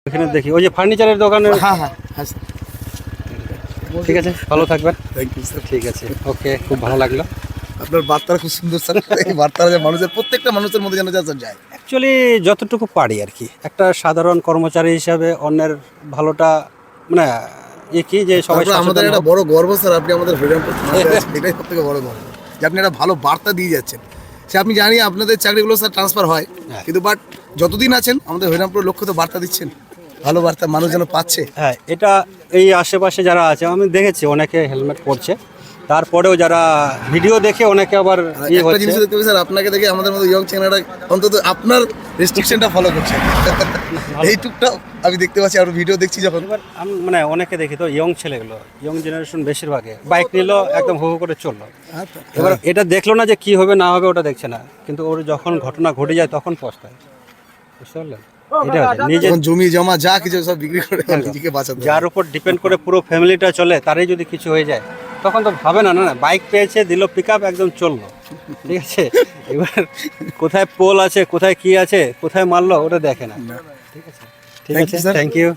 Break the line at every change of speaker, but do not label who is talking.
এখানে দেখি ওই যে ফার্নিচারের দোকানে।
হ্যাঁ হ্যাঁ হ্যাঁ স্যার।
ঠিক আছে, ভালো থাকবেন।
Thank you sir.
ঠিক আছে, ওকে, খুব ভালো লাগলো।
আপনার বার্তাটা খুব সুন্দর স্যার। এই বার্তাটা যে মানুষের প্রত্যেকটা মানুষের মধ্যে যেন যায়।
অ্যাকচুয়ালি যতটুকু পারি আর কি, একটা সাধারণ কর্মচারী হিসাবে অন্যের ভালোটা মানে কি যে সবাই
তারপরে আমাদের
সচেতন
একটা
হোক।
বড় গর্ব স্যার, আপনি আমাদের হরিরামপুর থানাতে আছেন, এটাই সব থেকে বড় গর্ব যে আপনি একটা ভালো বার্তা দিয়ে যাচ্ছেন। সে আপনি জানি আপনাদের চাকরিগুলো স্যার ট্রান্সফার হয়,
হ্যাঁ।
কিন্তু বাট যতদিন আছেন আমাদের হরিরামপুরের লক্ষ্য তো বার্তা দিচ্ছেন, ভালো বার্তা মানুষ যেন পাচ্ছে।
হ্যাঁ, এটা এই আশেপাশে যারা আছে আমি দেখেছি অনেকে হেলমেট পরছে, তারপরেও যারা ভিডিও দেখে অনেকে আবার
আর
ইয়ে
একটা
হচ্ছে।
জিনিস দেখতে পাই স্যার, আপনাকে দেখে আমাদের মতো ইয়ং ছেলেরা অন্তত আপনার রেস্ট্রিকশনটা ফলো করছে। এইটুকটা আমি দেখতে পাচ্ছি, আর ভিডিও দেখছি যখন।
এবার আমি মানে অনেকে দেখি তো ইয়ং ছেলেগুলো, ইয়ং জেনারেশন বেশিরভাগে বাইক নিল একদম হু হু করে চললো। এবার এটা দেখলো না যে কি হবে না হবে, ওটা দেখছে না, কিন্তু ওর যখন ঘটনা ঘটে যায় তখন পস্তায়। বুঝতে পারলেন? এটা হচ্ছে নিজে
যখন জমি জমা যা কিছু সব বিক্রি করে নিজেকে বাঁচাতে হয়।
যার উপর ডিপেন্ড করে পুরো ফ্যামিলিটা চলে, তারই যদি কিছু হয়ে যায় তখন তো ভাবে না, না না বাইক পেয়েছে দিল পিক আপ একদম চললো। ঠিক আছে, এবার কোথায় পোল আছে, কোথায় কি আছে, কোথায় মারলো ওটা দেখে না। ঠিক আছে, ঠিক
Thank
আছে,
you, sir.
Thank you.